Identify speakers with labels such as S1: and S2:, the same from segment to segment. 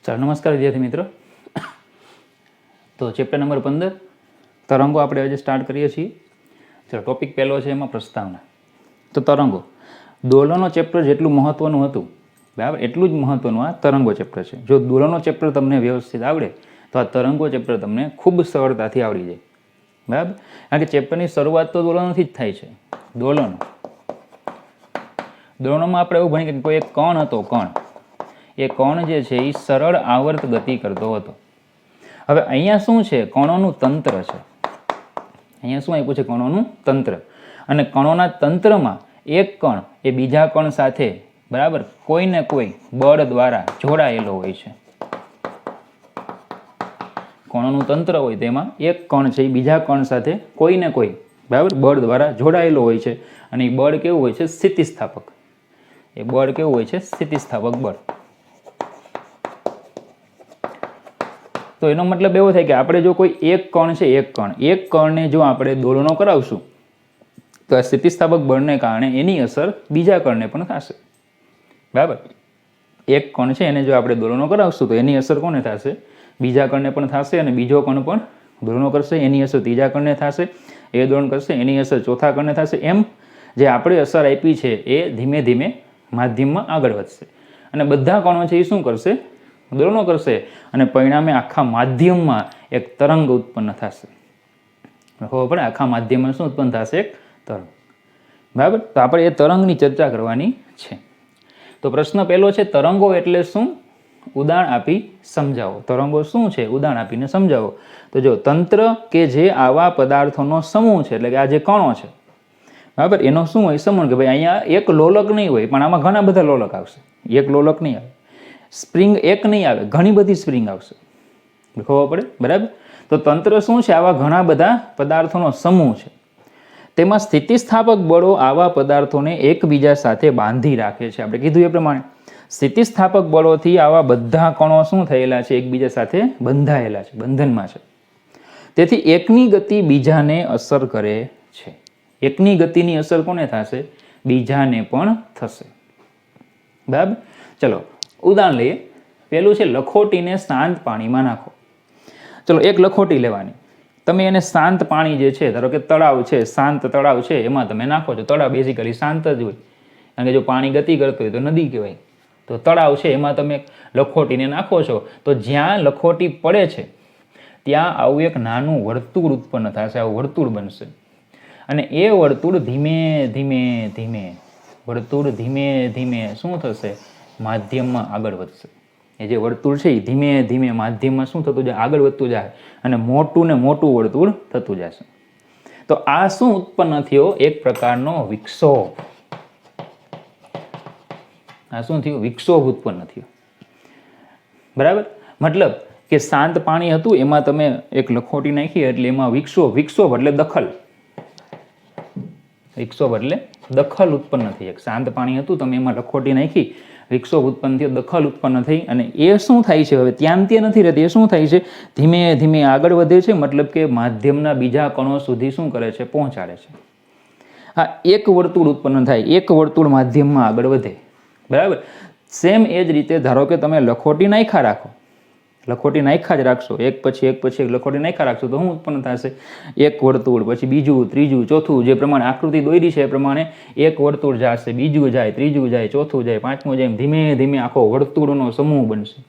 S1: ચાલો નમસ્કાર વિદ્યાર્થી મિત્રો। તો ચેપ્ટર નંબર 15 તરંગો આપણે આજે સ્ટાર્ટ કરીએ છીએ। ચલો ટોપિક પહેલો છે એમાં પ્રસ્તાવના। તો તરંગો દોલનો ચેપ્ટર જેટલું મહત્વનું હતું બરાબર એટલું જ મહત્વનું આ તરંગો ચેપ્ટર છે। જો દોલનો ચેપ્ટર તમને વ્યવસ્થિત આવડે તો આ તરંગો ચેપ્ટર તમને ખૂબ સરળતાથી આવડી જાય બરાબર। કારણ કે ચેપ્ટરની શરૂઆત તો દોલનોથી જ થાય છે। દોલનોમાં આપણે એવું ભણીએ કે કોઈ એક કણ હતો, કણ એ કણ જે છે એ સરળ આવર્ત ગતિ કરતો હતો। હવે અહીંયા શું છે? કણોનું તંત્ર છે। અહીંયા શું આપ્યું છે? કણોનું તંત્ર। અને કણોના તંત્રમાં એક કણ એ બીજા કણ સાથે બરાબર કોઈ ને કોઈ બળ દ્વારા જોડાયેલો હોય છે। કણોનું તંત્ર હોય તેમાં એક કણ છે એ બીજા કણ સાથે કોઈ ને કોઈ બરાબર બળ દ્વારા જોડાયેલો હોય છે। અને એ બળ કેવું હોય છે? સ્થિતિસ્થાપક। એ બળ કેવું હોય છે? સ્થિતિસ્થાપક બળ। તો એનો મતલબ એવો થાય કે આપણે જો કોઈ એક કણ છે, એક કણને જો આપણે દોલનો કરાવશું તો આ સ્થિતિસ્થાપક બળને કારણે એની અસર બીજા કણને પણ થશે બરાબર। એક કણ છે એને જો આપણે દોલનો કરાવશું તો એની અસર કોને થશે? બીજા કણને પણ થશે। અને બીજો કણ પણ દોલનો કરશે એની અસર ત્રીજા કણને થશે, એ દોલન કરશે એની અસર ચોથા કણને થશે। એમ જે આપણે અસર આપી છે એ ધીમે ધીમે માધ્યમમાં આગળ વધશે અને બધા કણો છે એ શું કરશે? દોલનો કરશે અને પરિણામે આખા માધ્યમમાં એક તરંગ ઉત્પન્ન થશે। ખબર પડે? આખા માધ્યમમાં શું ઉત્પન્ન થશે? એક તરંગ બરાબર। તો આપણે એ તરંગની ચર્ચા કરવાની છે। તો પ્રશ્ન પહેલો છે તરંગો એટલે શું? ઉદાહરણ આપી સમજાવો। તરંગો શું છે? ઉદાહરણ આપીને સમજાવો। તો જો તંત્ર કે જે આવા પદાર્થોનો સમૂહ છે એટલે કે આ જે કણો છે બરાબર એનો શું હોય? સમૂહ કે ભાઈ અહીંયા એક લોલક નહીં હોય પણ આમાં ઘણા બધા લોલક આવશે। એક લોલક નહીં આવે, સ્પ્રિંગ એક નહીં આવે, ઘણી બધી સ્પ્રિંગ આવશે। ખબર પડે? બરાબર। તો તંત્ર શું છે? આવા ઘણા બધા પદાર્થોનો સમૂહ છે। તેમાં સ્થિતિસ્થાપક બળો આવા પદાર્થોને એકબીજા સાથે બાંધી રાખે છે। આપણે કીધું એ પ્રમાણે સ્થિતિસ્થાપક બળોથી આવા બધા કણો શું થયેલા છે? એકબીજા સાથે બંધાયેલા છે, બંધનમાં છે। તેથી એકની ગતિ બીજાને અસર કરે છે। એકની ગતિની અસર કોને થશે? બીજાને પણ થશે બરાબર। ચલો ઉદાહરણ લઈએ। પેલું છે લખોટીને શાંત પાણીમાં નાખો। ચલો એક લખોટી લેવાની, તમે એને શાંત પાણી જે છે ધારો કે તળાવ છે, શાંત તળાવ છે એમાં તમે નાખો છો। તળાવ બેઝિકલી શાંત જ હોય કારણ કે જો પાણી ગતિ કરતું હોય તો નદી કહેવાય। તો તળાવ છે એમાં તમે લખોટીને નાખો છો તો જ્યાં લખોટી પડે છે ત્યાં આવું એક નાનું વર્તુળ ઉત્પન્ન થશે, આવું વર્તુળ બનશે। અને એ વર્તુળ ધીમે ધીમે ધીમે વર્તુળ ધીમે ધીમે શું થશે? માધ્યમમાં આગળ વધશે। એ જે વર્તુળ છે એ ધીમે ધીમે માધ્યમમાં શું થતું જાય? આગળ વધતું જાય અને મોટું ને મોટું વર્તુળ થતું જશે। તો આ શું ઉત્પન્ન થયો? એક પ્રકારનો વિક્ષોભ। આ શું થયું? વિક્ષોભ ઉત્પન્ન થયો બરાબર। મતલબ કે શાંત પાણી હતું એમાં તમે એક લખોટી નાખી એટલે એમાં વિક્ષોભ, વિક્ષોભ એટલે દખલ, વિક્ષોભ એટલે દખલ ઉત્પન્ન થઈ। એક શાંત પાણી હતું તમે એમાં લખોટી નાખી, વિક્ષોભ ઉત્પન્ન થયો, દખલ ઉત્પન્ન થઈ અને એ શું થાય છે? હવે ત્યાં ત્યાં નથી રહેતી, એ શું થાય છે? ધીમે ધીમે આગળ વધે છે। મતલબ કે માધ્યમના બીજા કણો સુધી શું કરે છે? પહોંચાડે છે। હા, એક વર્તુળ ઉત્પન્ન થાય, એક વર્તુળ માધ્યમમાં આગળ વધે બરાબર। સેમ એ જ રીતે ધારો કે તમે લખોટી નાખ્યા રાખો, લખોટી નાખ્યા જ રાખશો, એક પછી એક લખોટી નાખ્યા રાખશો તો શું ઉત્પન્ન થશે? એક વર્તુળ, પછી બીજું, ત્રીજું, ચોથું, જે પ્રમાણે આકૃતિ દોરી છે એ પ્રમાણે એક વર્તુળ જશે, બીજું જાય, ત્રીજું જાય, ચોથું જાય, પાંચમું જાય, ધીમે ધીમે આખો વર્તુળનો સમૂહ બનશે।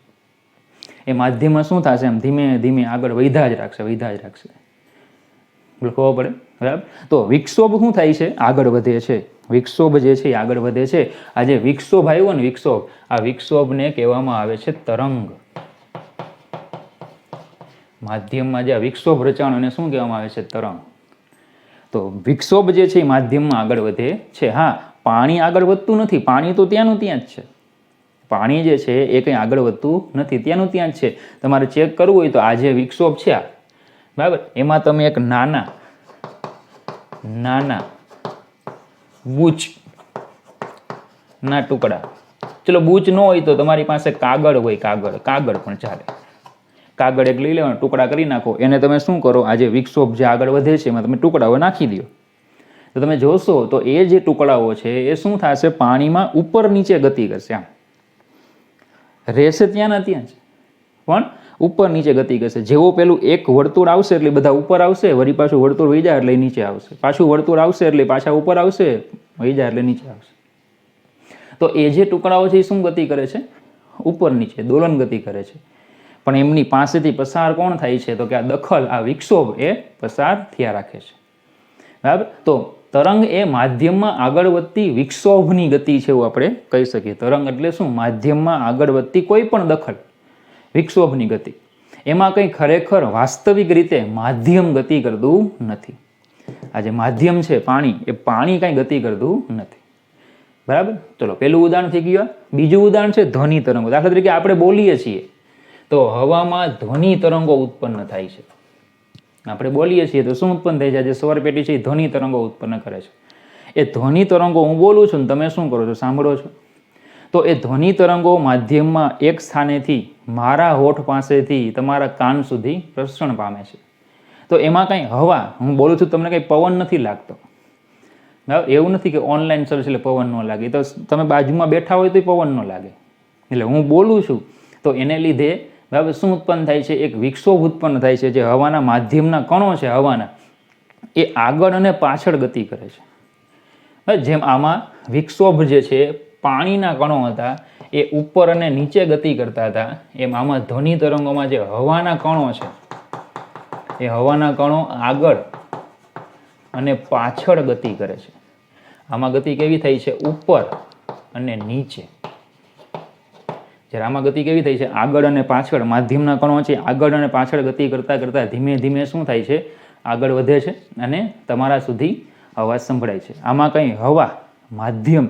S1: એ માધ્યમમાં શું થશે? એમ ધીમે ધીમે આગળ વધ્યા જ રાખશે, વધ્યા જ રાખશે। ખબર પડે? બરાબર। તો વિક્ષોભ શું થાય છે? આગળ વધે છે। વિક્ષોભ જે છે એ આગળ વધે છે। આ જે વિક્ષોભ આવ્યો ને વિક્ષોભ, આ વિક્ષોભને કહેવામાં આવે છે તરંગ। માધ્યમમાં જે વિક્ષોભ રચાણ એને શું કહેવામાં આવે છે? તરંગ। તો વિક્ષોભ જે છે એ માધ્યમમાં આગળ વધે છે। હા, પાણી આગળ વધતું નથી, પાણી તો ત્યાંનું ત્યાં જ છે। પાણી જે છે એ કંઈ આગળ વધતું નથી, ત્યાંનું ત્યાં જ છે। તમારે ચેક કરવું હોય તો આ જે વિક્ષોભ છે બરાબર એમાં તમે એક નાના નાના બૂચના ટુકડા, ચલો બૂચ ન હોય તો તમારી પાસે કાગળ હોય, કાગળ પણ ચાલે। કાગળ એક લઈ લેવાનું, ટુકડા કરી નાખો, એને તમે શું કરો? આ જે વિક્ષોભ જે આગળ વધે છે એમાં તમે ટુકડાઓ નાખી દો તો તમે જોશો તો એ જે ટુકડાઓ છે એ શું થશે? પાણીમાં ઉપર નીચે ગતિ કરશે, આમ રહેશે ત્યાંના ત્યાં જ પણ ઉપર નીચે ગતિ કરશે. જેવો પેલું એક વર્તુળ આવશે એટલે બધા ઉપર આવશે, વળી પાછું વર્તુળ વહી જાય એટલે નીચે આવશે, પાછું વર્તુળ આવશે એટલે પાછા ઉપર આવશે, વહી જાય એટલે નીચે આવશે. તો એ જે ટુકડાઓ છે એ શું ગતિ કરે છે? ઉપર નીચે દોલન ગતિ કરે છે. પણ એમની પાસેથી પસાર કોણ થાય છે? તો કે આ દખલ, આ વિક્ષોભ એ પસાર થયા રાખે છે. બરાબર. તો તરંગ એ માધ્યમમાં આગળ વધતી વિક્ષોભની ગતિ છે એવું આપણે કહી શકીએ. તરંગ એટલે શું? માધ્યમમાં આગળ વધતી કોઈ પણ દખલ, વિક્ષોભની ગતિ. એમાં કંઈ ખરેખર વાસ્તવિક રીતે માધ્યમ ગતિ કરતું નથી. આ જે માધ્યમ છે પાણી, એ પાણી કાંઈ ગતિ કરતું નથી. બરાબર. ચલો પહેલું ઉદાહરણ થઈ ગયું. બીજું ઉદાહરણ છે ધ્વનિ તરંગો. દાખલા તરીકે આપણે બોલીએ છીએ તો હવામાં ધ્વનિ તરંગો ઉત્પન્ન થાય છે. આપણે બોલીએ છીએ તો શું ઉત્પન્ન થાય છે? જે સ્વર પેટી છે એ ધ્વનિ તરંગો ઉત્પન્ન કરે છે. એ ધ્વનિ તરંગો હું બોલું છું ને તમે શું કરો છો? સાંભળો છો. તો એ ધ્વનિ તરંગો માધ્યમમાં એક સ્થાનેથી મારા હોઠ પાસેથી તમારા કાન સુધી પ્રસરણ પામે છે. તો એમાં કંઈ હવા, હું બોલું છું તમને કંઈ પવન નથી લાગતો. એવું નથી કે ઓનલાઈન સર્ચ એટલે પવન ન લાગે. તો તમે બાજુમાં બેઠા હોય તો પવન ન લાગે. એટલે હું બોલું છું તો એને લીધે બરાબર શું ઉત્પન્ન થાય છે? એક વિક્ષોભ ઉત્પન્ન થાય છે. જે હવાના માધ્યમના કણો છે હવાના, એ આગળ અને પાછળ ગતિ કરે છે. જેમ આમાં વિક્ષોભ જે છે પાણીના કણો હતા એ ઉપર અને નીચે ગતિ કરતા હતા, એમ આમાં ધ્વનિ તરંગોમાં જે હવાના કણો છે એ હવાના કણો આગળ અને પાછળ ગતિ કરે છે. આમાં ગતિ કેવી થઈ છે? ઉપર અને નીચે. જ્યારે આમાં ગતિ કેવી થઈ છે? આગળ અને પાછળ. માધ્યમના કણો છે આગળ અને પાછળ ગતિ કરતાં કરતાં ધીમે ધીમે શું થાય છે? આગળ વધે છે અને તમારા સુધી અવાજ સંભળાય છે. આમાં કંઈ હવા, માધ્યમ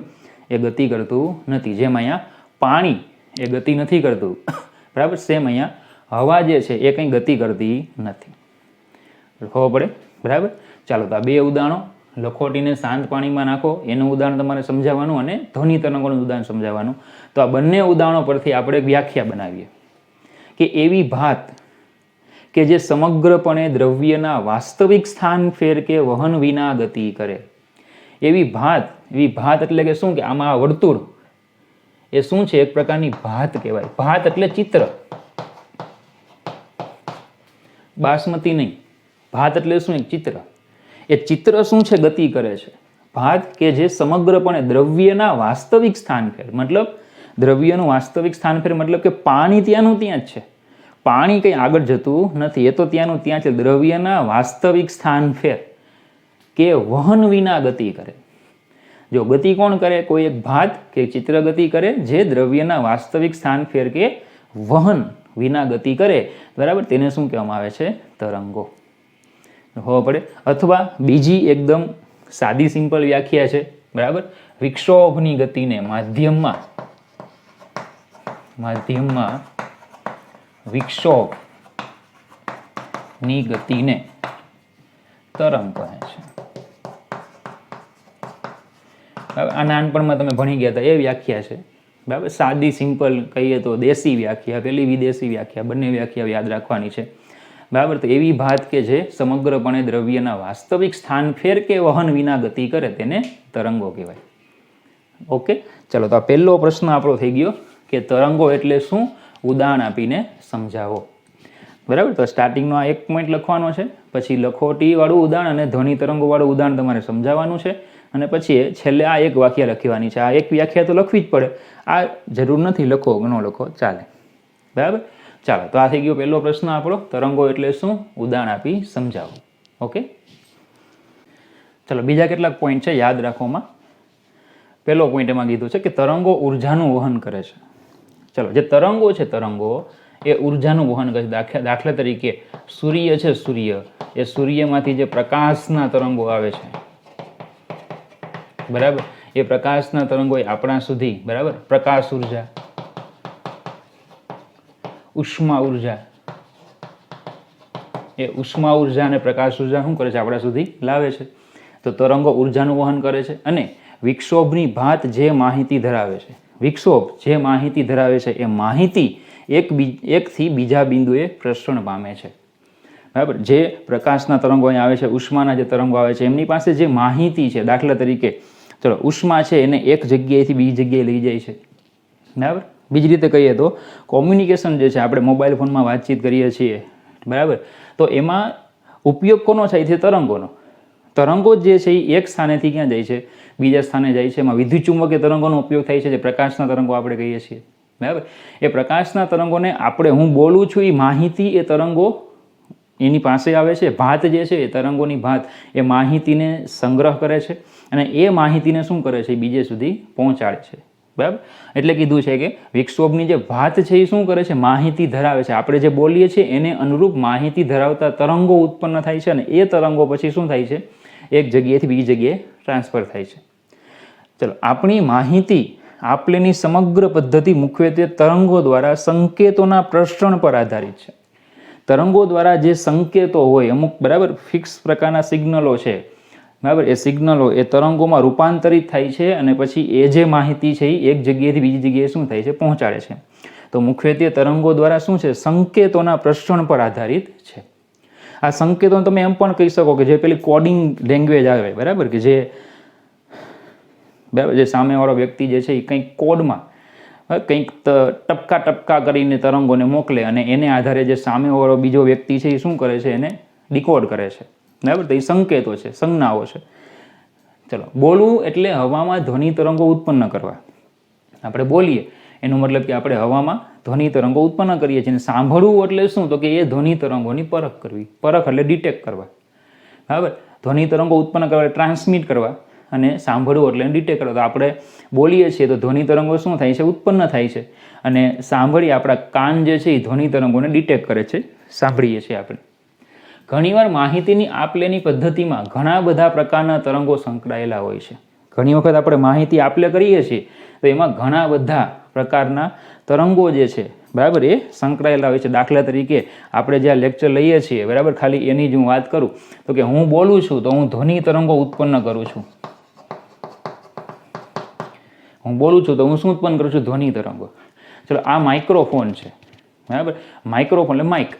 S1: એ ગતિ કરતું નથી. જેમ અહીંયા પાણી એ ગતિ નથી કરતું, બરાબર, સેમ અહીંયા હવા જે છે એ કંઈ ગતિ કરતી નથી. ખબર પડે? બરાબર. ચાલો તો આ બે ઉદાહરણો લખોટીને શાંત પાણીમાં નાખો એનું ઉદાહરણ તમારે સમજાવવાનું અને ધ્વનિ તરંગોનું ઉદાહરણ સમજાવવાનું. તો આ બંને ઉદાહરણો પરથી આપણે વ્યાખ્યા બનાવીએ કે એવી ભાત કે જે સમગ્રપણે દ્રવ્યના વાસ્તવિક સ્થાન ફેર કે વહન વિના ગતિ કરે. એવી ભાત એટલે કે શું? કે આમાં આ વર્તુળ એ શું છે? એક પ્રકારની ભાત કહેવાય. ભાત એટલે ચિત્ર, બાસમતી નહીં. ભાત એટલે શું? એક ચિત્ર. એ ચિત્ર શું છે? ગતિ કરે છે. ભાત કે જે સમગ્રપણે દ્રવ્યના વાસ્તવિક સ્થાન ફેર, મતલબ દ્રવ્યનું વાસ્તવિક સ્થાન ફેર મતલબ કે પાણી ત્યાંનું ત્યાં જ છે. પાણી કંઈ આગળ જતું નથી, એ તો ત્યાંનું ત્યાં છે. દ્રવ્યના વાસ્તવિક સ્થાન ફેર કે વહન વિના ગતિ કરે. જો ગતિ કોણ કરે? કોઈ એક ભાત કે ચિત્ર ગતિ કરે જે દ્રવ્યના વાસ્તવિક સ્થાન ફેર કે વહન વિના ગતિ કરે, બરાબર, તેને શું કહેવામાં આવે છે? તરંગો. ખબર પડે? અથવા બીજી એકદમ સાદી સિમ્પલ વ્યાખ્યા છે, બરાબર, વિક્ષોભની ગતિને માધ્યમમાં વિક્ષોભની ગતિને તરંગ કહે છે. આ નાનપણમાં તમે ભણી ગયા હતા એ વ્યાખ્યા છે, બરાબર. સાદી સિમ્પલ કહીએ તો દેશી વ્યાખ્યા, પેલી વિદેશી વ્યાખ્યા, બંને વ્યાખ્યા યાદ રાખવાની છે, બરાબર. તો એવી ભાત કે જે સમગ્રપણે દ્રવ્યના વાસ્તવિક સ્થાન ફેર કે વહન વિના ગતિ કરે તેને તરંગો કહેવાય. ઓકે, ચલો તો આ પહેલો પ્રશ્ન આપણો થઈ ગયો કે તરંગો એટલે શું? ઉદાહરણ આપીને સમજાવો. બરાબર. તો સ્ટાર્ટિંગનો આ એક પોઈન્ટ લખવાનો છે, પછી લખોટીવાળું ઉદાહરણ અને ધ્વનિ તરંગોવાળું ઉદાહરણ તમારે સમજાવવાનું છે, અને પછી છેલ્લે આ એક વાક્ય લખવાની છે. આ એક વ્યાખ્યા તો લખવી જ પડે. આ જરૂર નથી લખો ન લખો ચાલે, બરાબર. ચાલો તો આ થઈ ગયો પહેલો પ્રશ્ન આપણો, તરંગો એટલે શું? ઉદાહરણ આપી સમજાવો. ઓકે, ચલો બીજા કેટલાક પોઈન્ટ છે યાદ રાખવામાં. પહેલો પોઈન્ટ એમાં કીધું છે કે તરંગો ઉર્જાનું વહન કરે છે. ચલો, જે તરંગો છે તરંગો એ ઉર્જાનું વહન કરે છે. દાખલા તરીકે સૂર્ય છે, સૂર્ય એ સૂર્યમાંથી જે પ્રકાશના તરંગો આવે છે, બરાબર, એ પ્રકાશના તરંગો આપણા સુધી, બરાબર, પ્રકાશ ઉર્જા, ઉષ્મા ઉર્જા, એ ઉષ્મા ઉર્જા અને પ્રકાશ ઉર્જા શું કરે છે? આપણા સુધી લાવે છે. તો તરંગો ઉર્જાનું વહન કરે છે. અને વિક્ષોભની ભાત જે માહિતી ધરાવે છે, વિક્ષોભ જે માહિતી ધરાવે છે એ માહિતી એકથી બીજા બિંદુએ પ્રસરણ પામે છે, બરાબર. જે પ્રકાશના તરંગો અહીં આવે છે, ઉષ્માના જે તરંગો આવે છે, એમની પાસે જે માહિતી છે, દાખલા તરીકે ચલો ઉષ્મા છે એને એક જગ્યાએથી બીજી જગ્યાએ લઈ જાય છે, બરાબર. બીજી રીતે કહીએ તો કોમ્યુનિકેશન જે છે, આપણે મોબાઈલ ફોનમાં વાતચીત કરીએ છીએ, બરાબર, તો એમાં ઉપયોગ કોનો થાય છે? તરંગોનો. તરંગો જે છે એ એક સ્થાનેથી ક્યાં જાય છે? બીજા સ્થાને જાય છે. એમાં વિદ્યુત ચુંબકીય તરંગોનો ઉપયોગ થાય છે, જે પ્રકાશના તરંગો આપણે કહીએ છીએ, બરાબર. એ પ્રકાશના તરંગોને હું બોલું છું એ માહિતી, એ તરંગો એની પાસે આવે છે. ભાત જે છે એ તરંગોની ભાત એ માહિતીને સંગ્રહ કરે છે અને એ માહિતીને શું કરે છે? બીજે સુધી પહોંચાડે છે, બરાબર. એટલે કીધું છે કે વિક્ષોભની જે ભાત છે એ શું કરે છે? માહિતી ધરાવે છે. આપણે જે બોલીએ છીએ એને અનુરૂપ માહિતી ધરાવતા તરંગો ઉત્પન્ન થાય છે અને એ તરંગો પછી શું થાય છે? એક જગ્યાએથી બીજી જગ્યાએ ટ્રાન્સફર થાય છે. ચલો, આપણી માહિતી આપલેની સમગ્ર પદ્ધતિ મુખ્યત્વે તરંગો દ્વારા સંકેતોના પ્રસરણ પર આધારિત છે. તરંગો દ્વારા જે સંકેતો હોય અમુક, બરાબર, ફિક્સ પ્રકારના સિગ્નલો છે, બરાબર, એ સિગ્નલો એ તરંગોમાં રૂપાંતરિત થાય છે અને પછી એ જે માહિતી છે એ એક જગ્યાએથી બીજી જગ્યાએ શું થાય છે? પહોંચાડે છે. તો મુખ્યત્વે તરંગો દ્વારા શું છે? સંકેતોના પ્રસરણ પર આધારિત છે. આ સંકેતો તમે એમ પણ કહી શકો કે જે પેલી કોડિંગ લેંગ્વેજ આવે, બરાબર, કે જે, બરાબર, જે સામેવાળો વ્યક્તિ જે છે એ કંઈક કોડમાં કંઈક ટપકા ટપકા કરીને તરંગોને મોકલે અને એને આધારે જે સામેવાળો બીજો વ્યક્તિ છે એ શું કરે છે? એને ડિકોડ કરે છે, બરાબર. તો એ સંકેતો છે, સંજ્ઞાઓ છે. ચલો, બોલવું એટલે હવામાં ધ્વનિ તરંગો ઉત્પન્ન કરવા. આપણે બોલીએ એનો મતલબ કે આપણે હવામાં ધ્વનિ તરંગો ઉત્પન્ન કરીએ છીએ. સાંભળવું એટલે શું? તો કે એ ધ્વનિ તરંગોની પરખ કરવી. પરખ એટલે ડિટેક્ટ કરવા, બરાબર. ધ્વનિ તરંગો ઉત્પન્ન કરવા, ટ્રાન્સમિટ કરવા, અને સાંભળવું એટલે ડિટેક્ટ કરવા. તો આપણે બોલીએ છીએ તો ધ્વનિ તરંગો શું થાય છે? ઉત્પન્ન થાય છે. અને સાંભળીએ, આપણા કાન જે છે એ ધ્વનિ તરંગોને ડિટેક્ટ કરે છે, સાંભળીએ છીએ આપણે. ઘણીવાર માહિતીની આપલેની પદ્ધતિમાં ઘણા બધા પ્રકારના તરંગો સંકળાયેલા હોય છે. ઘણી વખત આપણે માહિતી આપલે કરીએ છીએ તો એમાં ઘણા બધા પ્રકારના તરંગો જે છે, બરાબર, એ સંકળાયેલા હોય છે. દાખલા તરીકે આપણે જે આ લેક્ચર લઈએ છીએ, બરાબર, ખાલી એની જ હું વાત કરું તો કે હું બોલું છું તો હું ધ્વનિ તરંગો ઉત્પન્ન કરું છું. હું બોલું છું તો હું શું ઉત્પન્ન કરું છું? ધ્વનિ તરંગો. ચલો, આ માઇક્રોફોન છે, બરાબર. માઇક્રોફોન એટલે માઇક.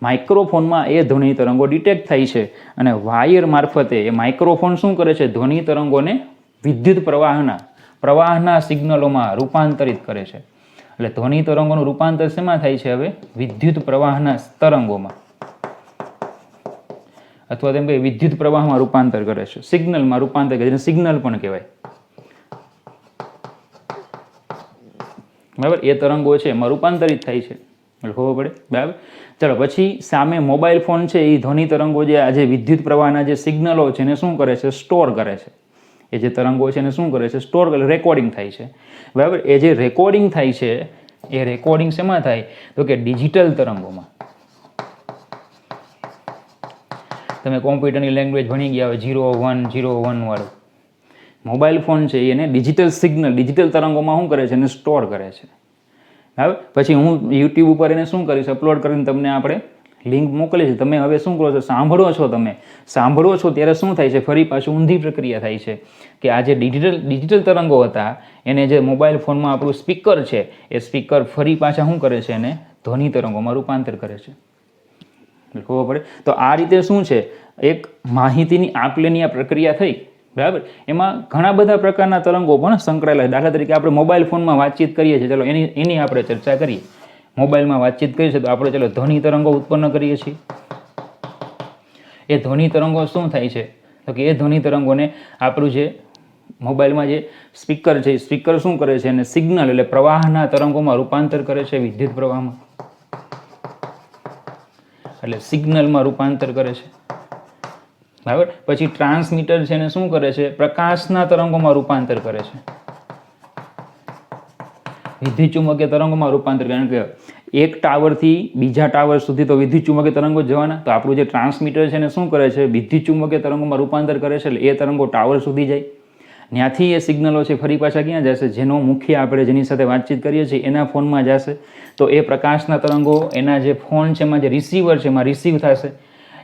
S1: માઇક્રોફોનમાં એ ધ્વનિ તરંગો ડિટેક્ટ થાય છે અને વાયર મારફતે એ માઇક્રોફોન શું કરે છે? ધ્વનિ તરંગોને વિદ્યુત પ્રવાહના સિગ્નલોમાં રૂપાંતરિત કરે છે. એટલે ધ્વનિ તરંગોનું રૂપાંતર શેમાં થાય છે? હવે વિદ્યુત પ્રવાહના તરંગોમાં, અથવા તેમ કે વિદ્યુત પ્રવાહમાં રૂપાંતર કરે છે, સિગ્નલમાં રૂપાંતર કરે છે. સિગ્નલ પણ કહેવાય, બરાબર. એ તરંગો છે એમાં રૂપાંતરિત થાય છે, એટલે ખબર પડે, બરાબર. ચલો, પછી સામે મોબાઈલ ફોન છે એ ધ્વનિ તરંગો જે આજે વિદ્યુત પ્રવાહના જે સિગ્નલો છે એને શું કરે છે? સ્ટોર કરે છે. એ જે તરંગો છે એને શું કરે છે? સ્ટોર કરે, રેકોર્ડિંગ થાય છે, બરાબર. એ જે રેકોર્ડિંગ થાય છે એ રેકોર્ડિંગ શેમાં થાય? તો કે ડિજિટલ તરંગોમાં. તમે કોમ્પ્યુટરની લેંગ્વેજ ભણી ગયા હોય, 0101 વાળું. મોબાઈલ ફોન છે એને ડિજિટલ સિગ્નલ, ડિજિટલ તરંગોમાં શું કરે છે? એને સ્ટોર કરે છે, બરાબર. પછી હું યુટ્યુબ ઉપર એને શું કરીશ? અપલોડ કરીને તમને આપણે લિંક મોકલી છે. તમે હવે શું કરો છો? સાંભળો છો. તમે સાંભળો છો ત્યારે શું થાય છે? ફરી પાછું ઊંધી પ્રક્રિયા થાય છે કે આ જે ડિજિટલ તરંગો હતા એને જે મોબાઈલ ફોનમાં આપણું સ્પીકર છે એ સ્પીકર ફરી પાછા શું કરે છે? એને ધ્વનિ તરંગોમાં રૂપાંતર કરે છે. ખબર પડે? તો આ રીતે શું છે? એક માહિતીની આપલેની આ પ્રક્રિયા થઈ, બરાબર. એમાં ઘણા બધા પ્રકારના તરંગો પણ સંકળાયેલા. દાખલા તરીકે આપણે મોબાઈલ ફોનમાં વાતચીત કરીએ છીએ, ચલો એની આપણે ચર્ચા કરીએ. મોબાઈલમાં વાતચીત કરીએ છીએ તો આપણે ચલો ધ્વનિ તરંગો ઉત્પન્ન કરીએ છીએ. એ ધ્વનિ તરંગો શું થાય છે? તો કે એ ધ્વનિ તરંગોને આપણું જે મોબાઈલમાં જે સ્પીકર છે એ સ્પીકર શું કરે છે? એને સિગ્નલ એટલે પ્રવાહના તરંગોમાં રૂપાંતર કરે છે, વિદ્યુત પ્રવાહમાં, એટલે સિગ્નલમાં રૂપાંતર કરે છે, બરાબર. પછી ટ્રાન્સમીટર છે એને શું કરે છે? પ્રકાશના તરંગોમાં રૂપાંતર કરે છે, વિદ્યુત ચુંબકીય તરંગોમાં રૂપાંતર. કારણ કે એક ટાવરથી બીજા ટાવર સુધી તો વિદ્યુત ચુંબકીય તરંગો જવાના. તો આપણું જે ટ્રાન્સમીટર છે એને શું કરે છે? વિદ્યુત ચુંબકીય તરંગોમાં રૂપાંતર કરે છે. એટલે એ તરંગો ટાવર સુધી જાય. ત્યાંથી એ સિગ્નલો છે ફરી પાછા ક્યાં જશે? જેનો મુખ્ય આપણે જેની સાથે વાતચીત કરીએ છીએ એના ફોનમાં જશે. તો એ પ્રકાશના તરંગો એના જે ફોન છે એમાં જે રિસીવર છે એમાં રિસીવ થશે.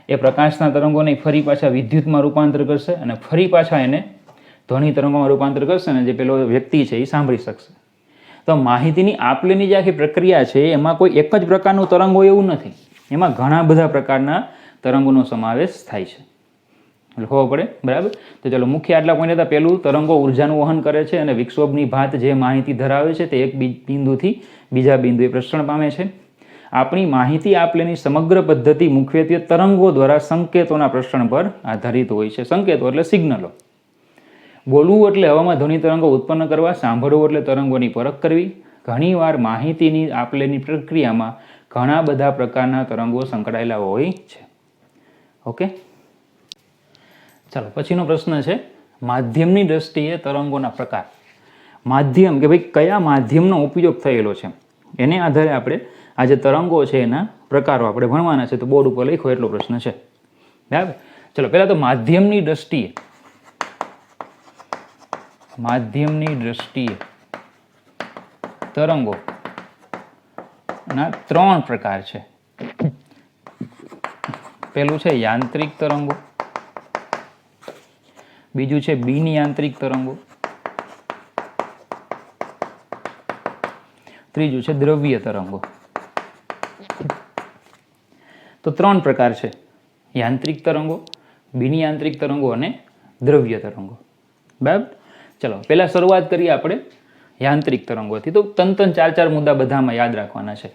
S1: એ પ્રકાશના તરંગોને ફરી પાછા વિદ્યુતમાં રૂપાંતર કરશે અને ફરી પાછા એને ધ્વનિ તરંગોમાં રૂપાંતર કરશે અને જે પેલો વ્યક્તિ છે એ સાંભળી શકશે. તો માહિતીની આપલેની જે આખી પ્રક્રિયા છે એમાં કોઈ એક જ પ્રકારનું તરંગ હોય એવું નથી. એમાં ઘણા બધા પ્રકારના તરંગોનો સમાવેશ થાય છે, એટલે ખબર પડે, બરાબર. તો ચાલો મુખ્ય આટલા પોઈન્ટ હતા. પહેલું, તરંગો ઉર્જાનું વહન કરે છે અને વિક્ષોભની ભાત જે માહિતી ધરાવે છે તે એક બિંદુથી બીજા બિંદુએ પ્રસરણ પામે છે. આપણી માહિતી આપલેની સમગ્ર પદ્ધતિ મુખ્યત્વે તરંગો દ્વારા સંકેતોના પ્રસરણ પર આધારિત હોય છે. સંકેતો એટલે સિગ્નલો. બોલવું એટલે હવામાં ધ્વનિ તરંગો ઉત્પન્ન કરવા, સાંભળવું એટલે તરંગોની પરખ કરવી. ઘણીવાર માહિતીની આપલેની પ્રક્રિયામાં ઘણા બધા પ્રકારના તરંગો સંકળાયેલા હોય છે. ઓકે, ચાલો પછીનો પ્રશ્ન છે માધ્યમની દ્રષ્ટિએ તરંગોના પ્રકાર. માધ્યમ કે ભાઈ કયા માધ્યમનો ઉપયોગ થયેલો છે એને આધારે આપણે આ જે તરંગો છે એના પ્રકારો આપણે ભણવાના છે. તો બોર્ડ ઉપર લખો એટલો પ્રશ્ન છે, બરાબર. ચલો પહેલાં તો માધ્યમની દ્રષ્ટિએ તરંગો ના 3 પ્રકાર છે. પહેલું છે યાંત્રિક તરંગો, બીજું છે બિન યાંત્રિક તરંગો, ત્રીજું છે દ્રવ્ય તરંગો. તો 3 પ્રકાર છે, યાંત્રિક તરંગો, બિન યાંત્રિક તરંગો અને દ્રવ્ય તરંગો, બરાબર. ચલો પહેલાં શરૂઆત કરીએ આપણે યાંત્રિક તરંગોથી. તો 3-4 મુદ્દા બધામાં યાદ રાખવાના છે.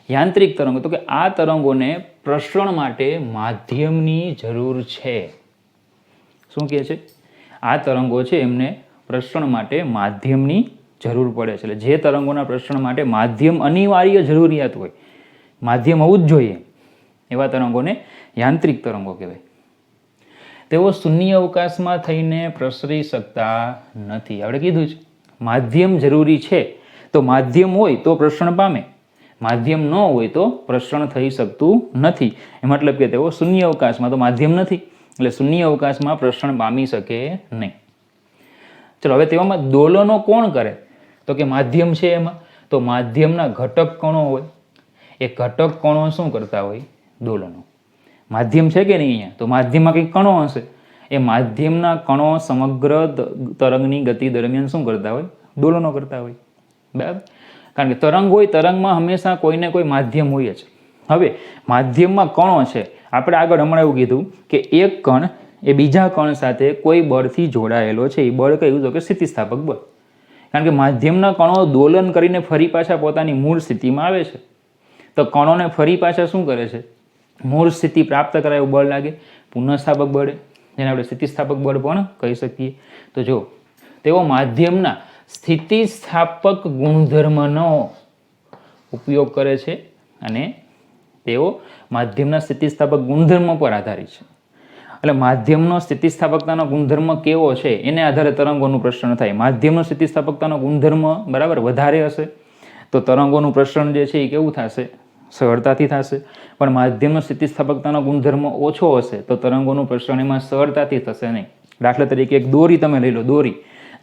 S1: યાંત્રિક તરંગો, તો કે આ તરંગોને પ્રસરણ માટે માધ્યમની જરૂર છે. શું કહે છે? આ તરંગો છે એમને પ્રસરણ માટે માધ્યમની જરૂર પડે છે. એટલે જે તરંગોના પ્રસરણ માટે માધ્યમ અનિવાર્ય જરૂરિયાત હોય, માધ્યમ હોવું જ જોઈએ, એવા તરંગોને યાંત્રિક તરંગો કહેવાય. તેઓ શૂન્ય અવકાશમાં થઈને પ્રસરી શકતા નથી. આપણે કીધું છે માધ્યમ જરૂરી છે. તો માધ્યમ હોય તો પ્રસરણ પામે, માધ્યમ ન હોય તો પ્રસરણ થઈ શકતું નથી. એ મતલબ કે તેઓ શૂન્ય અવકાશમાં, તો માધ્યમ નથી એટલે શૂન્ય અવકાશમાં પ્રસરણ પામી શકે નહીં. ચલો હવે તેવામાં દોલનો કોણ કરે? તો કે માધ્યમ છે એમાં. તો માધ્યમના ઘટક કણો હોય, એ ઘટક કણો શું કરતા હોય? દોલનો. માધ્યમ છે કે નહીં અહીંયા? તો માધ્યમમાં કંઈક કણો હશે. એ માધ્યમના કણો સમગ્ર તરંગની ગતિ દરમિયાન શું કરતા હોય? દોલનો કરતા હોય, બરાબર. કારણ કે તરંગ હોય, તરંગમાં હંમેશા કોઈને કોઈ માધ્યમ હોય જ. હવે માધ્યમમાં કણો છે. આપણે આગળ હમણાં એવું કીધું કે એક કણ એ બીજા કણ સાથે કોઈ બળથી જોડાયેલો છે. એ બળ કયું? તો કે સ્થિતિસ્થાપક બળ. કારણ કે માધ્યમના કણો દોલન કરીને ફરી પાછા પોતાની મૂળ સ્થિતિમાં આવે છે. તો કણોને ફરી પાછા શું કરે છે? મૂળ સ્થિતિ પ્રાપ્ત કરાય એવું બળ લાગે, પુનઃસ્થાપક બળ, જેને આપણે સ્થિતિસ્થાપક બળ પણ કહી શકીએ. તો જો તેઓ માધ્યમના સ્થિતિસ્થાપક ગુણધર્મનો ઉપયોગ કરે છે અને તેઓ માધ્યમના સ્થિતિસ્થાપક ગુણધર્મ પર આધારિત છે. એટલે માધ્યમનો સ્થિતિસ્થાપકતાનો ગુણધર્મ કેવો છે એને આધારે તરંગોનું પ્રસરણ થાય. માધ્યમનો સ્થિતિસ્થાપકતાનો ગુણધર્મ બરાબર વધારે હશે તો તરંગોનું પ્રસરણ જે છે એ કેવું થશે? સરળતાથી થશે. પણ માધ્યમનો સ્થિતિસ્થાપકતાનો ગુણધર્મ ઓછો હશે તો તરંગોનું પ્રસરણ એમાં સરળતાથી થશે નહીં. દાખલા તરીકે એક દોરી તમે લઈ લો,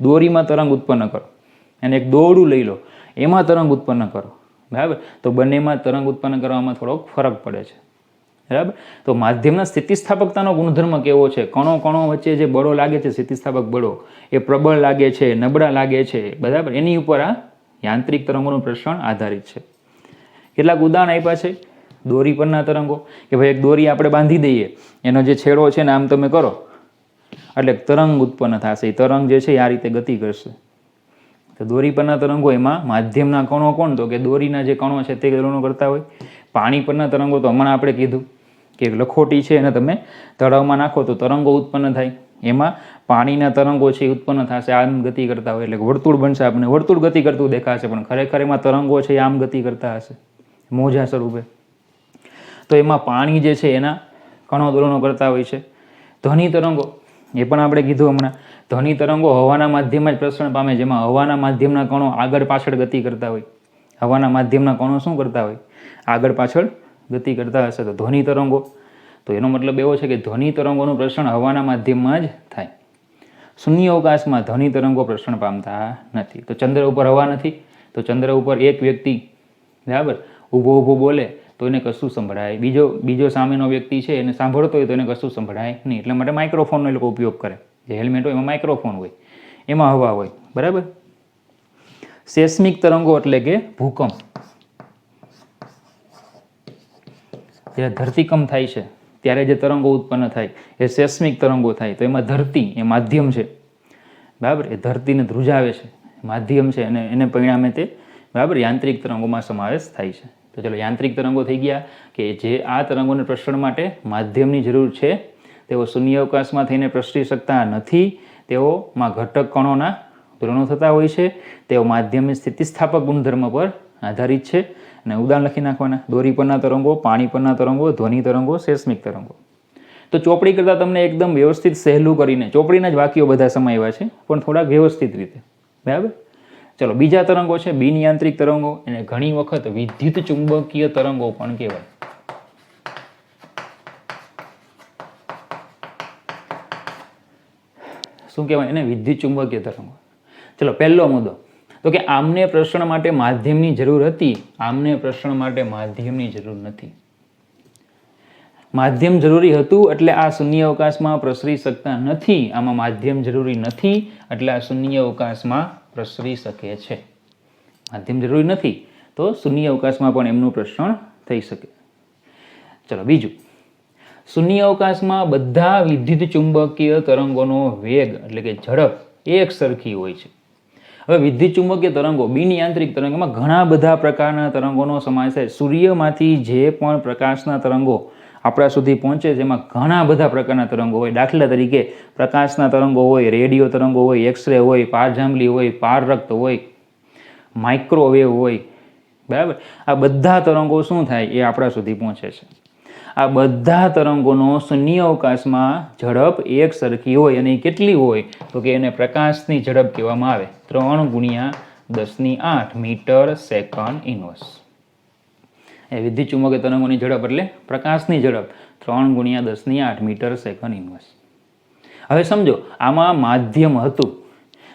S1: દોરીમાં તરંગ ઉત્પન્ન કરો, અને એક દોરડું લઈ લો, એમાં તરંગ ઉત્પન્ન કરો, બરાબર. તો બંનેમાં તરંગ ઉત્પન્ન કરવામાં થોડોક ફરક પડે છે, બરાબર. તો માધ્યમના સ્થિતિસ્થાપકતાનો ગુણધર્મ કેવો છે? કણો વચ્ચે જે બળો લાગે છે, સ્થિતિસ્થાપક બળો, એ પ્રબળ લાગે છે, નબળા લાગે છે, બરાબર. એની ઉપર આ યાંત્રિક તરંગોનું પ્રસરણ આધારિત છે. કેટલાક ઉદાહરણ આપ્યા છે દોરી પરના તરંગો, કે ભાઈ એક દોરી આપણે બાંધી દઈએ, એનો જે છેડો છે ને આમ તમે કરો એટલે તરંગ ઉત્પન્ન થશે. એ તરંગ જે છે એ આ રીતે ગતિ કરશે. તો દોરી પરના તરંગો એમાં માધ્યમના કણો કોણ? તો કે દોરીના જે કણો છે તે દોલનો કરતા હોય. પાણી પરના તરંગો તો હમણાં આપણે કીધું કે લખોટી છે એને તમે તળાવમાં નાખો તો તરંગો ઉત્પન્ન થાય. એમાં પાણીના તરંગો છે એ ઉત્પન્ન થશે, આમ ગતિ કરતા હોય, એટલે વર્તુળ બનશે. આપણે વર્તુળ ગતિ કરતું દેખાશે, પણ ખરેખર એમાં તરંગો છે એ આમ ગતિ કરતા હશે, મોજા સ્વરૂપે. તો એમાં પાણી જે છે એના કણો દોલનો કરતા હોય છે. ધ્વનિ તરંગો એ પણ આપણે કીધું હમણાં. ધ્વનિ તરંગો હવાના માધ્યમમાં જ પ્રસરણ પામે, જેમાં હવાના માધ્યમના કણો આગળ પાછળ ગતિ કરતા હોય. હવાના માધ્યમના કણો શું કરતા હોય? આગળ પાછળ ગતિ કરતા હશે. તો ધ્વનિ તરંગો, તો એનો મતલબ એવો છે કે ધ્વનિ તરંગોનું પ્રસરણ હવાના માધ્યમમાં જ થાય. શૂન્ય અવકાશમાં ધ્વનિ તરંગો પ્રસરણ પામતા નથી. તો ચંદ્ર ઉપર હવા નથી, તો ચંદ્ર ઉપર એક વ્યક્તિ બરાબર ઊભો બોલે તો એને કશું સંભળાય, બીજો સામેનો વ્યક્તિ છે એને સાંભળતો હોય તો એને કશું સંભળાય નહીં. એટલે માટે માઇક્રોફોનનો એ લોકો ઉપયોગ કરે. જે હેલ્મેટ હોય એમાં માઇક્રોફોન હોય, એમાં હવા હોય, બરાબર. સેસ્મિક તરંગો એટલે કે ભૂકંપ. જ્યારે ધરતીકંપ થાય છે ત્યારે જે તરંગો ઉત્પન્ન થાય એ સેસ્મિક તરંગો થાય. તો એમાં ધરતી એ માધ્યમ છે, બરાબર, એ ધરતીને ધ્રુજાવે છે, માધ્યમ છે, અને એને પરિણામે તે બરાબર યાંત્રિક તરંગોમાં સમાવેશ થાય છે. તો ચલો યાંત્રિક તરંગો થઈ ગયા કે જે આ તરંગોને પ્રસરણ માટે માધ્યમની જરૂર છે. તેઓ શૂન્યાવકાશમાં થઈને પ્રસરી શકતા નથી. તેઓમાં ઘટક કણોના દોલનો થતા હોય છે. તેઓ માધ્યમની સ્થિતિસ્થાપક ગુણધર્મ પર આધારિત છે. અને ઉદાહરણ લખી નાખવાના: દોરી પરના તરંગો, પાણી પરના તરંગો, ધ્વનિ તરંગો, સેસ્મિક તરંગો. તો ચોપડી કરતાં તમને એકદમ વ્યવસ્થિત સહેલું કરીને ચોપડીના જ વાક્યો બધા સમાવ્યા છે, પણ થોડાક વ્યવસ્થિત રીતે, બરાબર. ચલો, બીજા તરંગો છે બિનયાંત્રિક તરંગો. એને ઘણી વખત વિદ્યુત ચુંબકીય તરંગો પણ કહેવાય. શું કહેવાય એને? વિદ્યુત ચુંબકીય તરંગો. ચલો, પહેલો મુદ્દો તો કે આમને પ્રસરણ માટે માધ્યમની જરૂર હતી, આમને પ્રસરણ માટે માધ્યમની જરૂર નથી. માધ્યમ જરૂરી હતું એટલે આ શૂન્ય અવકાશમાં પ્રસરી શકતા નથી. આમાં માધ્યમ જરૂરી નથી એટલે આ શૂન્ય અવકાશમાં પ્રસરી શકે છે. માધ્યમ જરૂરી નથી તો શૂન્ય અવકાશમાં પણ એમનું પ્રસરણ થઈ શકે. ચલો, બીજું, શૂન્ય અવકાશમાં બધા વિદ્યુત ચુંબકીય તરંગોનો વેગ એટલે કે ઝડપ એક સરખી હોય છે. હવે વિદ્યુત ચુંબકીય તરંગો, બિનયાંત્રિક તરંગોમાં ઘણા બધા પ્રકારના તરંગોનો સમાવેશ થાય. સૂર્યમાંથી જે પણ પ્રકાશના તરંગો આપણા સુધી પહોંચે છે એમાં ઘણા બધા પ્રકારના તરંગો હોય. દાખલા તરીકે પ્રકાશના તરંગો હોય, રેડિયો તરંગો હોય, એક્સરે હોય, પારજાંબલી હોય, પારરક્ત હોય, માઇક્રોવેવ હોય, બરાબર. આ બધા તરંગો શું થાય એ આપણા સુધી પહોંચે છે. આ બધા તરંગોનો શૂન્ય અવકાશમાં ઝડપ એક સરખી હોય. અને એ કેટલી હોય તો કે એને પ્રકાશની ઝડપ કહેવામાં આવે. 3 × 10⁸ મીટર સેકન્ડ ઇન્વર્સ. એ વિદ્યુત ચુંબકીય તરંગોની ઝડપ એટલે પ્રકાશની ઝડપ 3 × 10⁸ મીટર સેકન્ડ ઇન્વર્સ. હવે સમજો, આમાં માધ્યમ હતું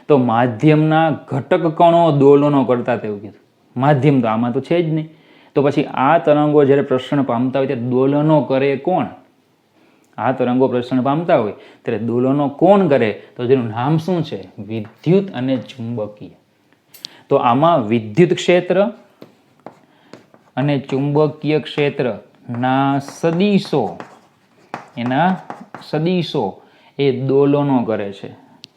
S1: તો માધ્યમના ઘટક કણો દોલનો કરતા તેવું કીધું. માધ્યમ તો આમાં તો છે જ નહીં. તો પછી આ તરંગો જ્યારે પ્રસરણ પામતા હોય ત્યારે દોલનો કરે કોણ? આ તરંગો પ્રસરણ પામતા હોય ત્યારે દોલનો કોણ કરે? તો જેનું નામ શું છે? વિદ્યુત અને ચુંબકીય. તો આમાં વિદ્યુત ક્ષેત્ર અને ચુંબકીય ક્ષેત્રના સદિશો, એના સદિશો એ દોલનો કરે છે.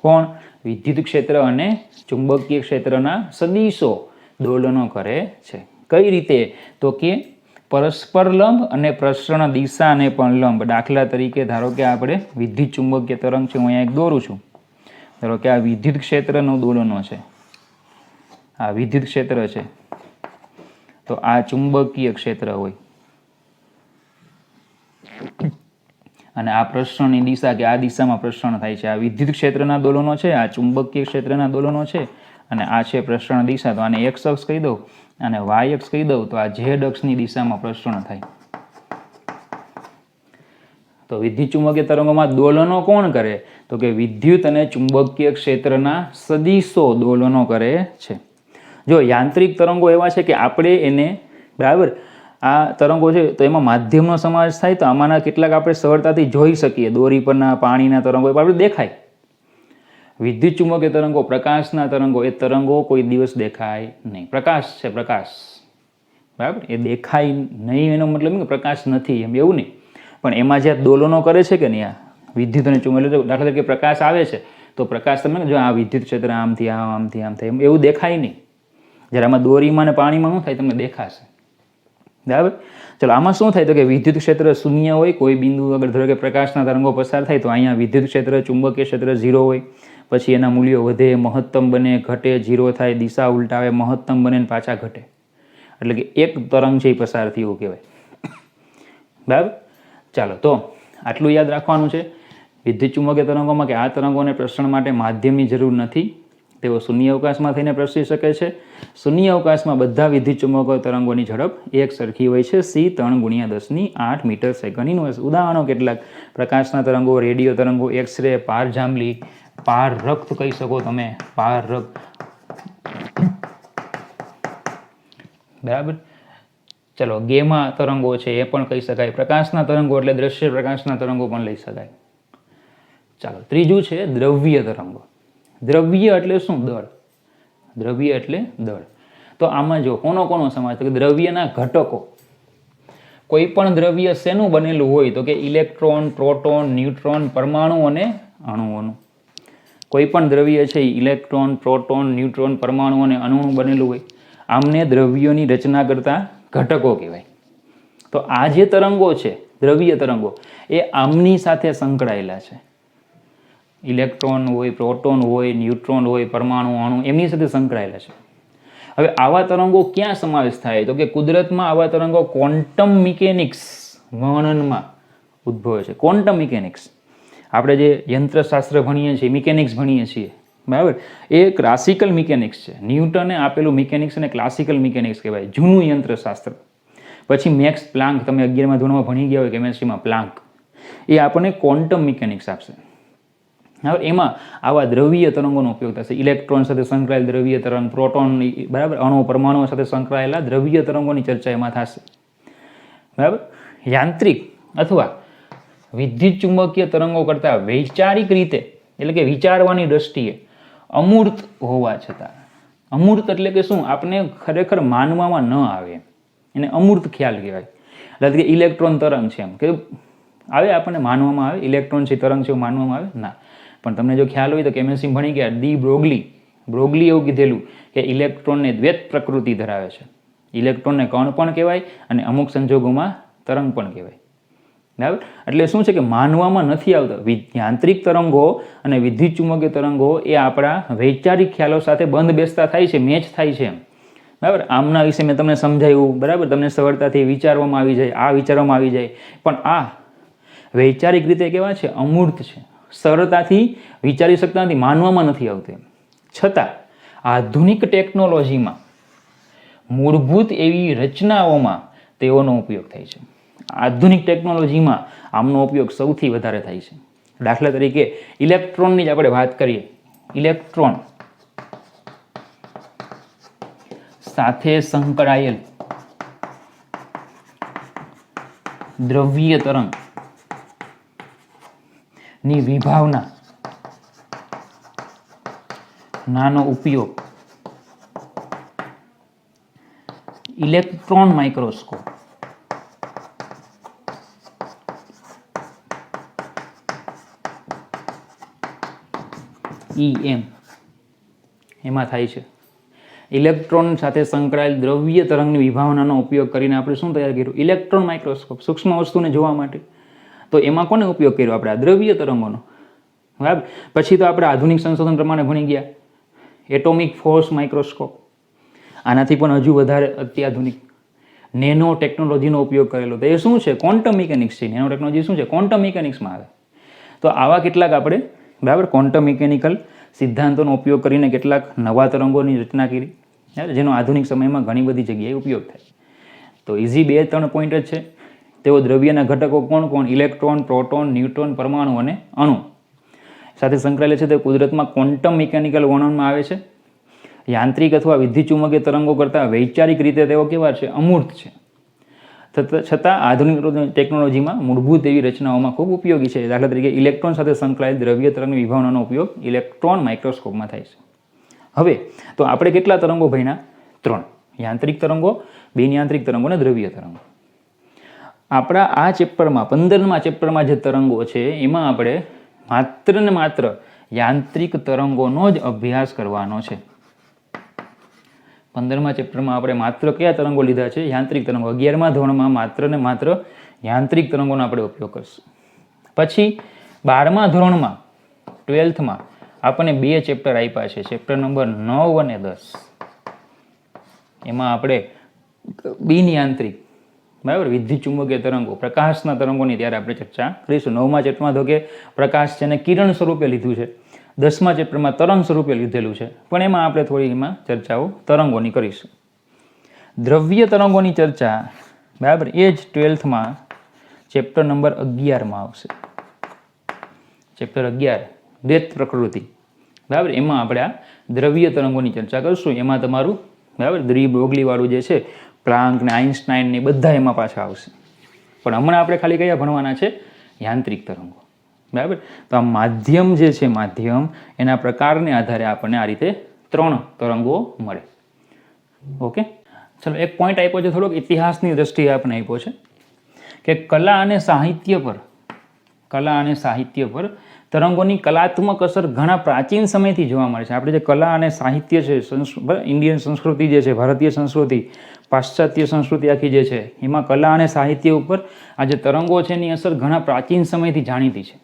S1: કોણ? વિદ્યુત ક્ષેત્ર અને ચુંબકીય ક્ષેત્રના સદિશો દોલનો કરે છે. કઈ રીતે? તો કે પરસ્પર લંબ અને પ્રસરણ દિશાને પણ લંબ. દાખલા તરીકે ધારો કે આપણે વિદ્યુત ચુંબકીય તરંગ છે, હું અહીંયા એક દોરું છું. ધારો કે આ વિદ્યુત ક્ષેત્રનો દોલનો છે, આ વિદ્યુત ક્ષેત્ર છે, તો આ ચુંબકીય ક્ષેત્ર હોય અને આ પ્રસરણની દિશા કે આ દિશામાં પ્રસરણ થાય છે. આ વિદ્યુત ક્ષેત્રના દોલનો છે, આ ચુંબકીય ક્ષેત્રના દોલનો છે, અને આ છે પ્રસરણ દિશા. તો આને એક્સ અક્ષ કહી દઉં અને વાય અક્ષ કહી દઉં, તો આ ઝેડ અક્ષની દિશામાં પ્રસરણ થાય. તો વિદ્યુત ચુંબકીય તરંગોમાં દોલનો કોણ કરે? તો કે વિદ્યુત અને ચુંબકીય ક્ષેત્રના સદિશો દોલનો કરે છે. જો યાંત્રિક તરંગો એવા છે કે આપણે એને, બરાબર, આ તરંગો છે તો એમાં માધ્યમનો સમાવેશ થાય. તો આમાંના કેટલાક આપણે સરળતાથી જોઈ શકીએ. દોરી પરના પાણીના તરંગો એ આપણે દેખાય. વિદ્યુત ચુંબકીય તરંગો, પ્રકાશના તરંગો, એ તરંગો કોઈ દિવસ દેખાય નહીં. પ્રકાશ છે, પ્રકાશ, બરાબર, એ દેખાય નહીં એનો મતલબ કે પ્રકાશ નથી એમ એવું નહીં. પણ એમાં જે દોલનો કરે છે કે નહીં, આ વિદ્યુત અને ચુંબકીય, દાખલા તરીકે પ્રકાશ આવે છે તો પ્રકાશ તમે જો આ વિદ્યુત ક્ષેત્ર આમથી આમ, આમથી આમ થાય, એવું દેખાય નહીં. જ્યારે આમાં દોરીમાં અને પાણીમાં શું થાય તમને દેખાશે, બરાબર. ચલો, આમાં શું થાય તો કે વિદ્યુત ક્ષેત્ર શૂન્ય હોય. કોઈ બિંદુ આગળ ધારો કે પ્રકાશના તરંગો પસાર થાય તો અહીંયા વિદ્યુત ક્ષેત્ર, ચુંબકીય ક્ષેત્ર 0 હોય. પછી એના મૂલ્યો વધે, મહત્તમ બને, ઘટે, 0 થાય, દિશા ઉલટાવે, મહત્તમ બને ને પાછા ઘટે. એટલે કે એક તરંગ છે એ પસાર થઈ એવું કહેવાય, બરાબર. ચાલો, તો આટલું યાદ રાખવાનું છે વિદ્યુત ચુંબકીય તરંગોમાં કે આ તરંગોને પ્રસરણ માટે માધ્યમની જરૂર નથી. તેઓ શૂન્ય અવકાશમાં થઈને પ્રસરી શકે છે. શૂન્ય અવકાશમાં બધા વિદ્યુત ચુંબકીય તરંગોની ઝડપ એક સરખી હોય છે, c 3 × 10⁸ મીટર સેકન્ડ ઇન્વર્સ. ઉદાહરણો કેટલાક: પ્રકાશના તરંગો, રેડિયો તરંગો, એક્સરે, પારજાંબલી, પારરક્ત કહી શકો તમે, પારરક્ત, બરાબર. ચલો, ગેમા તરંગો છે એ પણ કહી શકાય. પ્રકાશના તરંગો એટલે દ્રશ્ય પ્રકાશના તરંગો પણ લઈ શકાય. ચાલો, ત્રીજું છે દ્રવ્ય તરંગો. દ્રવ્ય એટલે શું? દળ. દ્રવ્ય એટલે દળ. તો આમાં જો કોનો સમાવેશ? તો કે દ્રવ્યના ઘટકો. કોઈ પણ દ્રવ્ય શેનું બનેલું હોય તો કે ઇલેક્ટ્રોન, પ્રોટોન, ન્યુટ્રોન, પરમાણુ અને અણુઓનું. કોઈ પણ દ્રવ્ય છે એ ઇલેક્ટ્રોન, પ્રોટોન, ન્યુટ્રોન, પરમાણુ અને અણુનું બનેલું હોય. આમને દ્રવ્યોની રચના કરતા ઘટકો કહેવાય. તો આ જે તરંગો છે, દ્રવ્ય તરંગો, એ આમની સાથે સંકળાયેલા છે. ઇલેક્ટ્રોન હોય, પ્રોટોન હોય, ન્યુટ્રોન હોય, પરમાણુ, અણુ એમની સાથે સંકળાયેલા છે. હવે આવા તરંગો ક્યાં સમાવેશ થાય તો કે કુદરતમાં આવા તરંગો ક્વોન્ટમ મિકેનિક્સ વર્ણનમાં ઉદ્ભવે છે. ક્વોન્ટમ મિકેનિક્સ આપણે જે યંત્રશાસ્ત્ર ભણીએ છીએ, મિકેનિક્સ ભણીએ છીએ, બરાબર, એ ક્લાસિકલ મિકેનિક્સ છે. ન્યૂટને આપેલું મિકેનિક્સ અને ક્લાસિકલ મિકેનિક્સ કહેવાય, જૂનું યંત્રશાસ્ત્ર. પછી મેક્સ પ્લાન્ક, તમે 11મા ધોરણમાં ભણી ગયા હોય કેમેસ્ટ્રીમાં, પ્લાન્ક, એ આપણને ક્વોન્ટમ મિકેનિક્સ આપશે. હવે એમાં આવા દ્રવ્ય તરંગોનો ઉપયોગ થશે. ઇલેક્ટ્રોન સાથે સંકળાયેલ દ્રવ્ય તરંગ, પ્રોટોન, બરાબર, અણુ પરમાણુઓ સાથે સંકળાયેલા દ્રવ્ય તરંગોની ચર્ચા એમાં થશે. બરાબર. યાંત્રિક અથવા વિદ્યુત ચુંબકીય તરંગો કરતાં વૈચારિક રીતે, એટલે કે વિચારવાની દ્રષ્ટિએ અમૂર્ત હોવા છતાં, અમૂર્ત એટલે કે શું, આપણે ખરેખર માનવામાં ન આવે, એને અમૂર્ત ખ્યાલ કહેવાય. એટલે કે ઇલેક્ટ્રોન તરંગ છે એમ કે આવે, આપણને માનવામાં આવે, ઇલેક્ટ્રોન છે તરંગ છે એવું માનવામાં આવે ના. પણ તમને જો ખ્યાલ હોય તો કેમેસ્ટ્રી ભણી ગયા, ડી બ્રોગલી એવું કીધેલું કે ઇલેક્ટ્રોનને દ્વૈત પ્રકૃતિ ધરાવે છે. ઇલેક્ટ્રોનને કણ પણ કહેવાય અને અમુક સંજોગોમાં તરંગ પણ કહેવાય. બરાબર. એટલે શું છે કે માનવામાં નથી આવતા. યાંત્રિક તરંગો અને વિદ્યુત ચુંબકીય તરંગો એ આપણા વૈચારિક ખ્યાલો સાથે બંધ બેસતા થાય છે, મેચ થાય છે એમ. બરાબર. આમના વિશે મેં તમને સમજાવ્યું, બરાબર, તમને સરળતાથી વિચારવામાં આવી જાય, આ વિચારવામાં આવી જાય. પણ આ વૈચારિક રીતે કેવા છે, અમૂર્ત છે, સરળતાથી વિચારી શકતા નથી, માનવામાં નથી આવતું. છતાં આધુનિક ટેકનોલોજીમાં મૂળભૂત એવી રચનાઓમાં તેઓનો ઉપયોગ થાય છે. આધુનિક ટેકનોલોજીમાં આમનો ઉપયોગ સૌથી વધારે થાય છે. દાખલા તરીકે ઇલેક્ટ્રોનની જ આપણે વાત કરીએ. ઇલેક્ટ્રોન સાથે સંકળાયેલ દ્રવ્ય તરંગ ની વિભાવના નાનો ઉપયોગ ઇલેક્ટ્રોન માઇક્રોસ્કોપ, EM, એમાં થાય છે. ઇલેક્ટ્રોન સાથે સંકળાયેલ દ્રવ્ય તરંગની વિભાવનાનો ઉપયોગ કરીને આપણે શું તૈયાર કર્યું? ઇલેક્ટ્રોન માઇક્રોસ્કોપ, સૂક્ષ્મ વસ્તુને જોવા માટે. તો એમાં કોને ઉપયોગ કર્યો? આપણે આ દ્રવ્ય તરંગોનો. બરાબર. પછી તો આપણે આધુનિક સંશોધન પ્રમાણે ભણી ગયા એટોમિક ફોર્સ માઇક્રોસ્કોપ. આનાથી પણ હજુ વધારે અત્યાધુનિક નેનો ટેકનોલોજીનો ઉપયોગ કરેલો. તો એ શું છે? ક્વોન્ટમ મિકેનિક્સ છે. નેનો ટેકનોલોજી શું છે? ક્વોન્ટમ મિકેનિક્સમાં આવે. તો આવા કેટલાક આપણે, બરાબર, ક્વોન્ટમ મિકેનિકલ સિદ્ધાંતોનો ઉપયોગ કરીને કેટલાક નવા તરંગોની રચના કરી, જેનો આધુનિક સમયમાં ઘણી બધી જગ્યાએ ઉપયોગ થાય. તો ઇઝી 2-3 પોઈન્ટ જ છે. તેઓ દ્રવ્યના ઘટકો કોણ કોણ? ઇલેક્ટ્રોન, પ્રોટોન, ન્યુટ્રોન, પરમાણુ અને અણુ સાથે સંકળાયેલા છે. તે કુદરતમાં ક્વોન્ટમ મિકેનિકલ વર્ણનમાં આવે છે. યાંત્રિક અથવા વિદ્યુત ચુંબકીય તરંગો કરતાં વૈચારિક રીતે તેઓ કેવા છે? અમૂર્ત છે. છતાં આધુનિક ટેકનોલોજીમાં મૂળભૂત એવી રચનાઓમાં ખૂબ ઉપયોગી છે. દાખલા તરીકે ઇલેક્ટ્રોન સાથે સંકળાયેલ દ્રવ્ય તરંગની વિભાવનાનો ઉપયોગ ઇલેક્ટ્રોન માઇક્રોસ્કોપમાં થાય છે. હવે તો આપણે કેટલા તરંગો ભણ્યા? 3. યાંત્રિક તરંગો, બિનયાંત્રિક તરંગો અને દ્રવ્ય તરંગો. આપણા આ ચેપ્ટરમાં, 15મા ચેપ્ટરમાં જે તરંગો છે એમાં આપણે માત્ર ને માત્ર યાંત્રિક તરંગોનો જ અભ્યાસ કરવાનો છે. 15મા ચેપ્ટરમાં આપણે માત્ર કયા તરંગો લીધા છે? યાંત્રિક તરંગો. 11મા ધોરણમાં માત્ર ને માત્ર યાંત્રિક તરંગોનો આપણે ઉપયોગ કરીશું. પછી 12મા ધોરણમાં, 12થમાં આપણને 2 ચેપ્ટર આપ્યા છે, ચેપ્ટર નંબર 9 અને 10. એમાં આપણે બિનયાંત્રિક, બરાબર, વિદ્યુત ચુંબકીય તરંગો, પ્રકાશના તરંગોની ત્યારે આપણે ચર્ચા કરીશું. 9મા ચેપ્ટરમાં તો કે પ્રકાશ છે ને કિરણ સ્વરૂપે લીધું છે. 10મા ચેપ્ટરમાં તરંગ સ્વરૂપે લીધેલું છે. પણ એમાં આપણે થોડી એમાં ચર્ચાઓ તરંગોની કરીશું. દ્રવ્ય તરંગોની ચર્ચા, બરાબર, એ જ 12થમાં ચેપ્ટર નંબર 11માં આવશે. ચેપ્ટર 11 દ્વૈત પ્રકૃતિ, બરાબર, એમાં આપણે આ દ્રવ્ય તરંગોની ચર્ચા કરીશું. એમાં તમારું, બરાબર, બ્રોગલી વાળું જે છે, પ્લાન્ક ને આઇન્સ્ટાઈન ને બધા એમાં પાછા આવશે. પણ હમણાં આપણે ખાલી કયા ભણવાના છે? યાંત્રિક તરંગો. બરાબર. તો આ માધ્યમ જે છે, માધ્યમ, એના પ્રકારને આધારે આપણને આ રીતે 3 તરંગો મળે. ઓકે, ચલો એક પોઈન્ટ આપ્યો છે, થોડોક ઇતિહાસની દ્રષ્ટિએ આપણે આપ્યો છે. કે કલા અને સાહિત્ય પર તરંગોની કલાત્મક અસર ઘણા પ્રાચીન સમયથી જોવા મળે છે. આપણે જે કલા અને સાહિત્ય છે, ઇન્ડિયન સંસ્કૃતિ જે છે, ભારતીય સંસ્કૃતિ, પાશ્ચાત્ય સંસ્કૃતિ આખી જે છે, એમાં કલા અને સાહિત્ય ઉપર આ જે તરંગો છે એની અસર ઘણા પ્રાચીન સમયથી જાણીતી છે.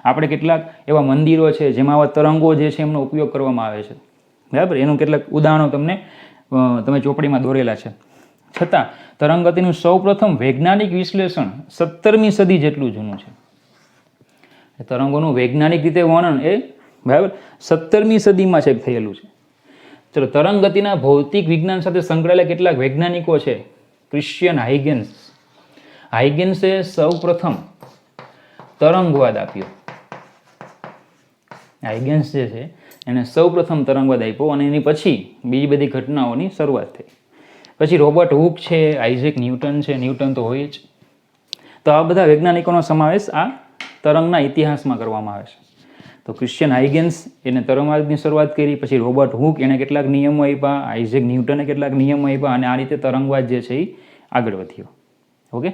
S1: આપણે કેટલાક એવા મંદિરો છે જેમાં આવા તરંગો જે છે એમનો ઉપયોગ કરવામાં આવે છે, બરાબર. એનું કેટલાક ઉદાહરણો તમે ચોપડીમાં દોરેલા છે. છતાં તરંગગતિનું સૌપ્રથમ વૈજ્ઞાનિક વિશ્લેષણ 17મી સદી જેટલું જૂનું છે. તરંગોનું વૈજ્ઞાનિક રીતે વર્ણન એ બરાબર 17મી સદીમાં છે થયેલું છે. ચલો, તરંગ ગતિના ભૌતિક વિજ્ઞાન સાથે સંકળાયેલા કેટલાક વૈજ્ઞાનિકો છે. ક્રિશ્ચિયન હાઇગેન્સે સૌ પ્રથમ તરંગવાદ આપ્યો. હાઇગેન્સ જે છે એને સૌ પ્રથમ તરંગવાદ આપ્યો અને એની પછી બીજી બધી ઘટનાઓની શરૂઆત થઈ. પછી રોબર્ટ હુક છે, આઇઝેક ન્યૂટન છે, ન્યૂટન તો હોય જ. તો આ બધા વૈજ્ઞાનિકોનો સમાવેશ આ તરંગના ઇતિહાસમાં કરવામાં આવે છે. તો ક્રિશ્ચિયન હાઇગેન્સ એને તરંગવાદની શરૂઆત કરી, પછી રોબર્ટ હુક એને કેટલાક નિયમો આપ્યા, આઇઝેક ન્યૂટને કેટલાક નિયમો આપ્યા અને આ રીતે તરંગવાદ જે છે એ આગળ વધ્યો. ઓકે.